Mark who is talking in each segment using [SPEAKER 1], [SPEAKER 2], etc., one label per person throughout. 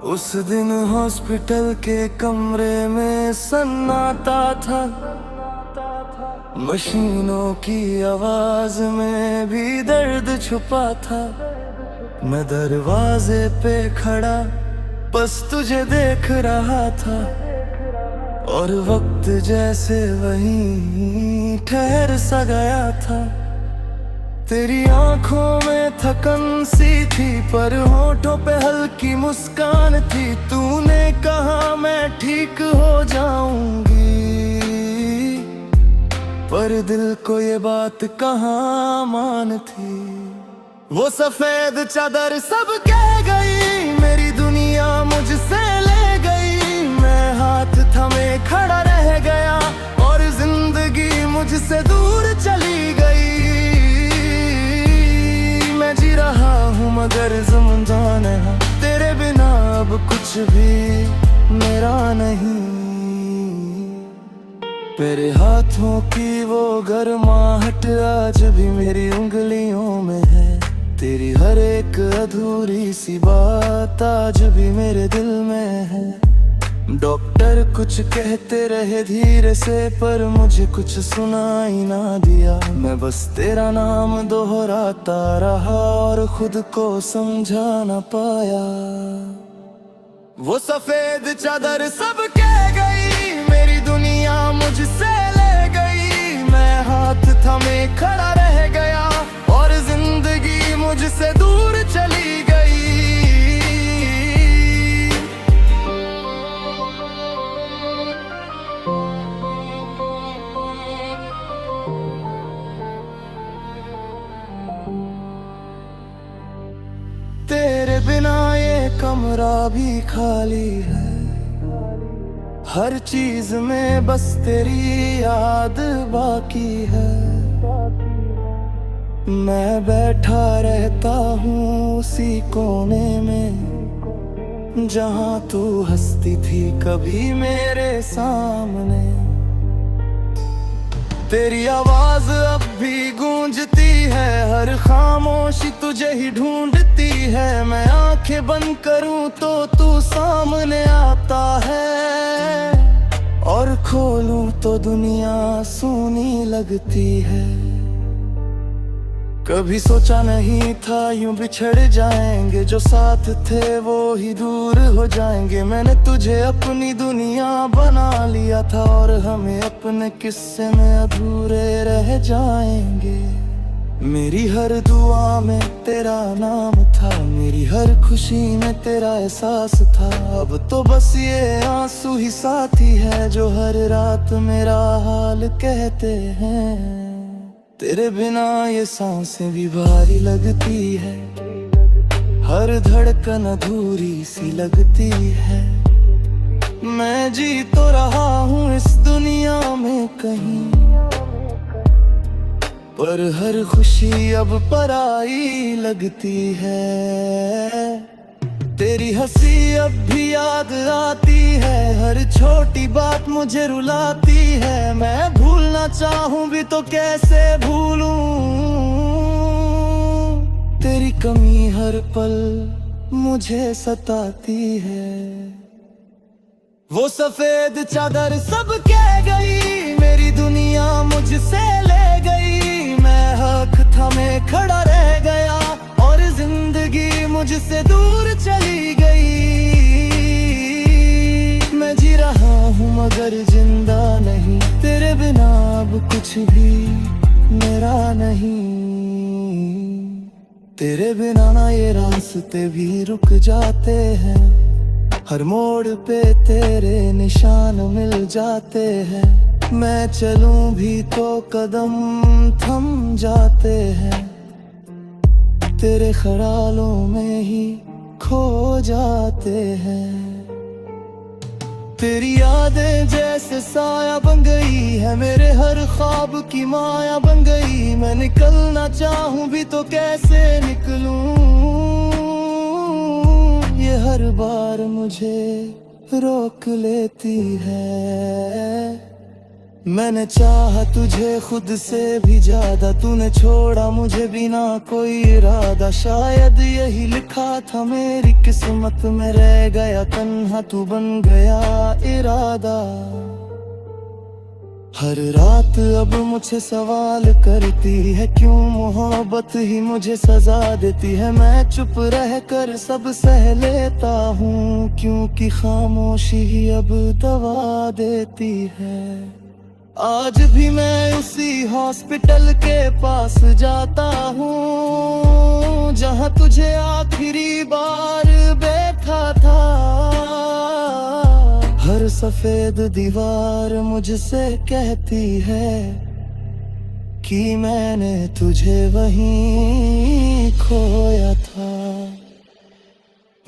[SPEAKER 1] उस दिन हॉस्पिटल के कमरे में सन्नाटा था। मशीनों की आवाज में भी दर्द छुपा था। मैं दरवाजे पे खड़ा बस तुझे देख रहा था, और वक्त जैसे वहीं ठहर सा गया था। तेरी आंखों में थकन सी थी, पर होठों पे हल्की मुस्कान थी। तूने कहा मैं ठीक हो जाऊंगी, पर दिल को ये बात कहाँ मान थी। वो सफेद चादर सब कह गई, मेरी दुनिया मुझसे ले गई। मैं हाथ थमे खड़ा रह गया, और जिंदगी मुझसे दूर चली गई। मैं जी रहा हूँ मगर ज़िंदा नहीं, तेरे बिना अब कुछ भी मेरा नहीं। मेरे हाथों की वो गर्माहट आज भी मेरी उंगलियों में है। तेरी हर एक अधूरी सी बात आज भी मेरे दिल में है। डॉक्टर कुछ कहते रहे धीरे से, पर मुझे कुछ सुनाई ना दिया। मैं बस तेरा नाम दोहराता रहा, और खुद को समझा ना पाया। वो सफेद चादर सब कह गई, मेरी दुनिया मुझसे ले गई। मैं हाथ थमे खड़ा रह गया, और जिंदगी मुझसे दूर चली गई। तेरे बिना ये कमरा भी खाली है। हर चीज में बस तेरी याद बाकी है। मैं बैठा रहता हूँ उसी कोने में, जहाँ तू हंसती थी कभी मेरे सामने। तेरी आवाज अब भी गूंजती है, हर खामोशी तुझे ही ढूंढती है। मैं आंखें बंद करूं तो तू सामने आता है, और खोलूं तो दुनिया सूनी लगती है। कभी सोचा नहीं था यूं बिछड़ जाएंगे, जो साथ थे वो ही दूर हो जाएंगे। मैंने तुझे अपनी दुनिया बना लिया था, और हमें अपने किस्से में अधूरे रह जाएंगे। मेरी हर दुआ में तेरा नाम था, मेरी हर खुशी में तेरा एहसास था। अब तो बस ये आंसू ही साथी है, जो हर रात मेरा हाल कहते हैं। तेरे बिना ये सांसें भी भारी लगती है, हर धड़कन अधूरी सी लगती है। मैं जी तो रहा हूँ इस दुनिया में कहीं, पर हर खुशी अब पराई लगती है। तेरी हंसी अब भी याद आती है, हर छोटी बात मुझे रुलाती है। मैं भूलना चाहूं भी तो कैसे भूलूं, तेरी कमी हर पल मुझे सताती है। वो सफेद चादर सब कह गई, मेरी दुनिया मुझसे ले गई। मैं हक थमे खड़ा रह गया, और जिंदगी मुझसे दूर चली गई। मैं जी रहा हूँ मगर जिंदा नहीं, तेरे बिना अब कुछ भी मेरा नहीं। तेरे बिना ना ये रास्ते भी रुक जाते हैं, हर मोड़ पे तेरे निशान मिल जाते हैं। मैं चलूं भी तो कदम थम जाते हैं, तेरे ख्यालों में ही खो जाते हैं। तेरी यादें जैसे साया बन गई है, मेरे हर ख्वाब की माया बन गई। मैं निकलना चाहूं भी तो कैसे निकलूं, ये हर बार मुझे रोक लेती है। मैंने चाहा तुझे खुद से भी ज्यादा, तूने छोड़ा मुझे बिना कोई इरादा। शायद यही लिखा था मेरी किस्मत में, रह गया तन्हा तू बन गया इरादा। हर रात अब मुझसे सवाल करती है, क्यों मोहब्बत ही मुझे सजा देती है। मैं चुप रह कर सब सह लेता हूँ, क्योंकि खामोशी ही अब दवा देती है। आज भी मैं उसी हॉस्पिटल के पास जाता हूँ, जहाँ तुझे आखिरी बार देखा था। हर सफेद दीवार मुझसे कहती है कि मैंने तुझे वहीं खोया था।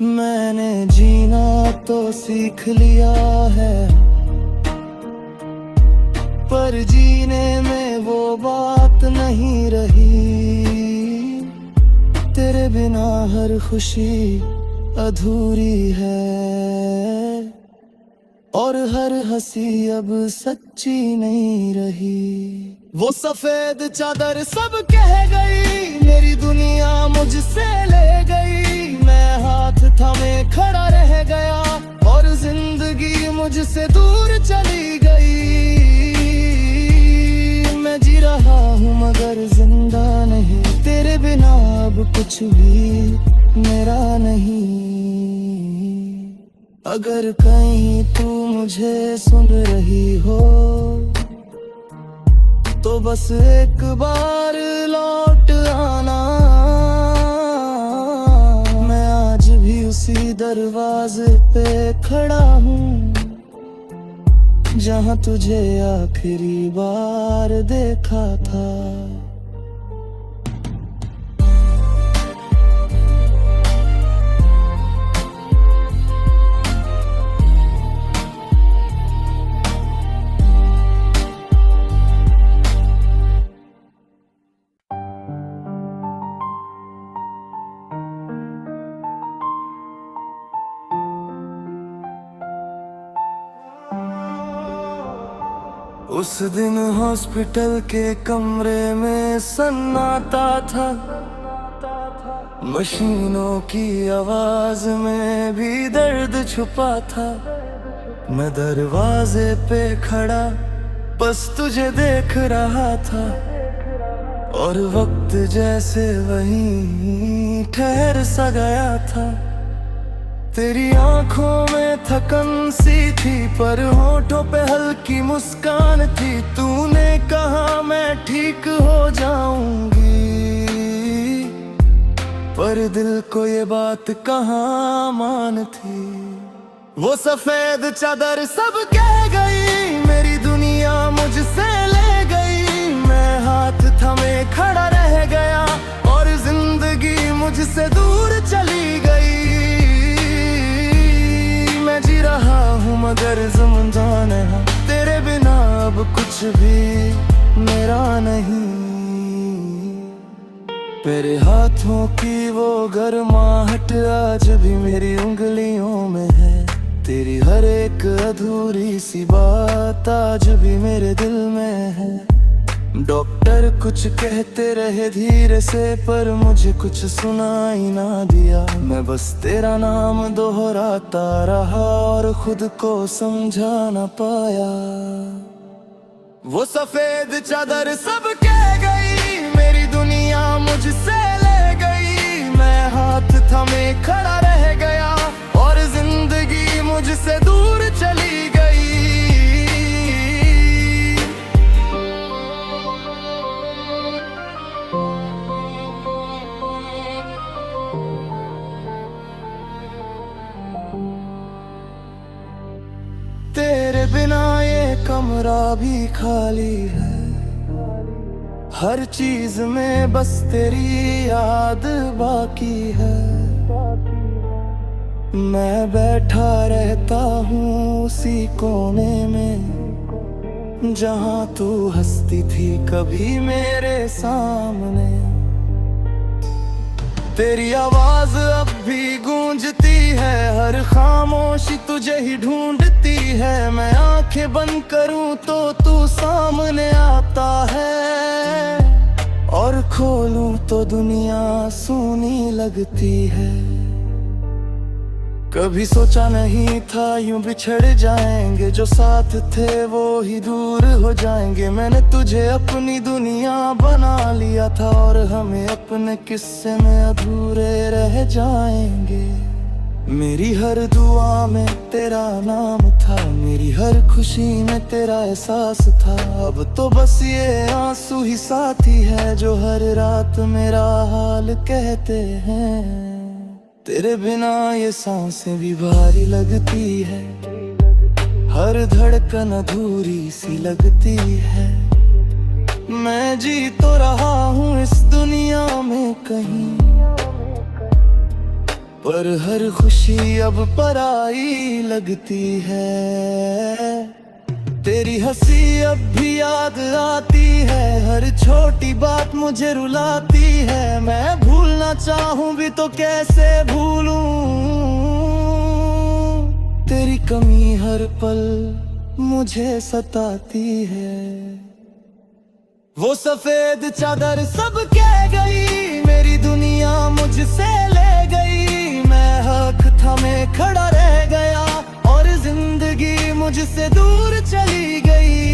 [SPEAKER 1] मैंने जीना तो सीख लिया है, पर जीने में वो बात नहीं रही। तेरे बिना हर खुशी अधूरी है, और हर हंसी अब सच्ची नहीं रही। वो सफेद चादर सब कह गई, मेरी दुनिया मुझसे ले गई। मैं हाथ थामे खड़ा रह गया, और जिंदगी मुझसे दूर चली गई। मैं जी रहा हूँ मगर जिंदा नहीं, तेरे बिना अब कुछ भी मेरा नहीं। अगर कहीं तू मुझे सुन रही हो, तो बस एक बार लौट आना। मैं आज भी उसी दरवाजे पे खड़ा हूँ, जहाँ तुझे आखिरी बार देखा था। उस दिन हॉस्पिटल के कमरे में सन्नाटा था, मशीनों की आवाज में भी दर्द छुपा था। मैं दरवाजे पे खड़ा बस तुझे देख रहा था, और वक्त जैसे वहीं ठहर सा गया था। तेरी आंखों में थकन सी थी, पर होठों पे हल्की मुस्कान थी। तूने कहा मैं ठीक हो जाऊंगी, पर दिल को ये बात कहाँ मान थी। वो सफेद चादर सब कह गई, मेरी दुनिया मुझसे ले गई। मैं हाथ थामे खड़ा रह गया, और जिंदगी मुझसे दूर चली गई। मैं जी रहा हूँ मगर ज़िंदान है, तेरे बिना अब कुछ भी मेरा नहीं। तेरे हाथों की वो गर्माहट आज भी मेरी उंगलियों में है। तेरी हर एक अधूरी सी बात आज भी मेरे दिल में है। डॉक्टर कुछ कहते रहे धीरे से, पर मुझे कुछ सुनाई ना दिया। मैं बस तेरा नाम दोहराता रहा, और खुद को समझा ना पाया। वो सफेद चादर सब कह गई, मेरी दुनिया मुझसे ले गई। मैं हाथ थामे खड़ा रह गया, और जिंदगी मुझसे दूर चली गई। तेरे बिना ये कमरा भी खाली है, हर चीज में बस तेरी याद बाकी है। मैं बैठा रहता हूँ उसी कोने में, जहाँ तू हंसती थी कभी मेरे सामने। तेरी आवाज अब भी गूंजती है, हर खामोशी तुझे ही ढूंढती है। मैं आंखें बंद करूं तो तू सामने आता है, और खोलूं तो दुनिया सूनी लगती है। कभी सोचा नहीं था यूं बिछड़ जाएंगे, जो साथ थे वो ही दूर हो जाएंगे। मैंने तुझे अपनी दुनिया बना लिया था, और हमें अपने किस्से में अधूरे रह जाएंगे। मेरी हर दुआ में तेरा नाम था, मेरी हर खुशी में तेरा एहसास था। अब तो बस ये आंसू ही साथी है, जो हर रात मेरा हाल कहते हैं। तेरे बिना ये सांसें भी भारी लगती है, हर धड़कन अधूरी सी लगती है। मैं जी तो रहा हूँ इस दुनिया में कहीं, पर हर खुशी अब पराई लगती है। तेरी हंसी अब भी याद आती है, हर छोटी बात मुझे रुलाती है। मैं भूलना चाहूं भी तो कैसे भूलूं, तेरी कमी हर पल मुझे सताती है। वो सफेद चादर सब कह गई, मेरी दुनिया मुझसे ले गई। मैं हक थामे खड़ा रह गया, और जिंदगी मुझसे दूर चली गई।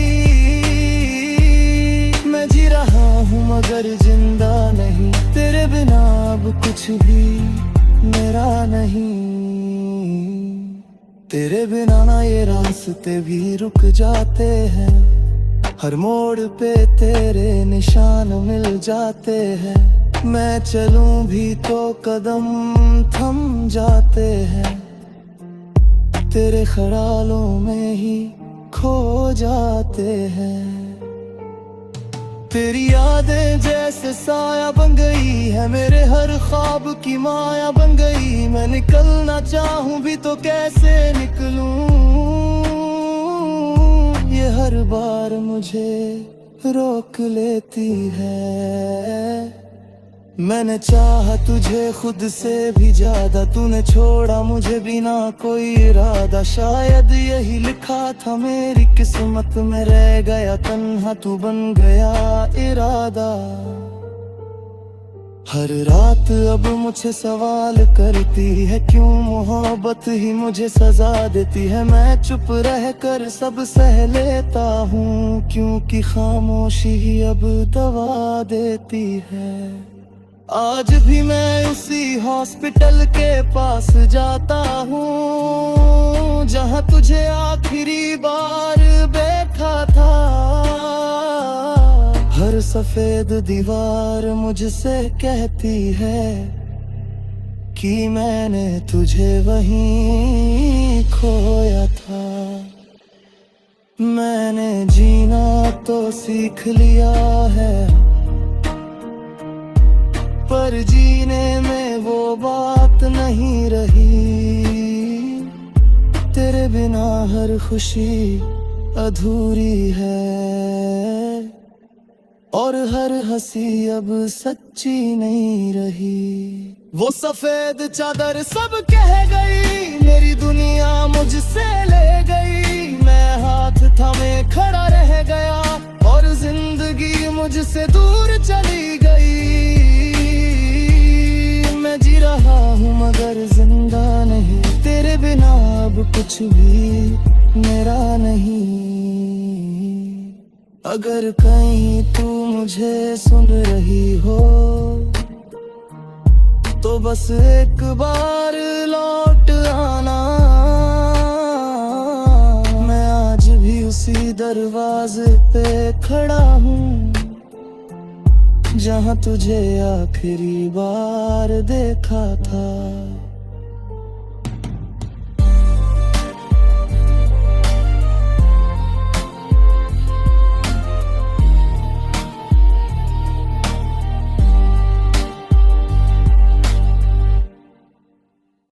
[SPEAKER 1] मैं जी रहा हूँ मगर जिंदा नहीं, तेरे बिना अब कुछ भी मेरा नहीं। तेरे बिना ना ये रास्ते भी रुक जाते हैं, हर मोड़ पे तेरे निशान मिल जाते हैं। मैं चलूं भी तो कदम थम जाते हैं, तेरे ख्यालों में ही खो जाते हैं। तेरी यादें जैसे साया बन गई है, मेरे हर ख्वाब की माया बन गई। मैं निकलना चाहूं भी तो कैसे निकलूं, ये हर बार मुझे रोक लेती है। मैंने चाहा तुझे खुद से भी ज्यादा, तूने छोड़ा मुझे बिना कोई इरादा। शायद यही लिखा था मेरी किस्मत में, रह गया तन्हा तू बन गया इरादा। हर रात अब मुझे सवाल करती है, क्यों मोहब्बत ही मुझे सजा देती है। मैं चुप रह कर सब सह लेता हूँ, क्योंकि खामोशी ही अब दवा देती है। आज भी मैं उसी हॉस्पिटल के पास जाता हूँ, जहाँ तुझे आखिरी बार देखा था। हर सफेद दीवार मुझसे कहती है कि मैंने तुझे वहीं खोया था। मैंने जीना तो सीख लिया है, पर जीने में वो बात नहीं रही। तेरे बिना हर खुशी अधूरी है, और हर हंसी अब सच्ची नहीं रही। वो सफेद चादर सब कह गई, मेरी दुनिया मुझसे ले गई। मैं हाथ थामे खड़ा रह गया, और जिंदगी मुझसे दूर चली गई। मैं जी रहा हूँ मगर जिंदा नहीं, तेरे बिना अब कुछ भी मेरा नहीं। अगर कहीं तू मुझे सुन रही हो, तो बस एक बार लौट आना। मैं आज भी उसी दरवाजे पे खड़ा हूँ, जहाँ तुझे आखिरी बार देखा था।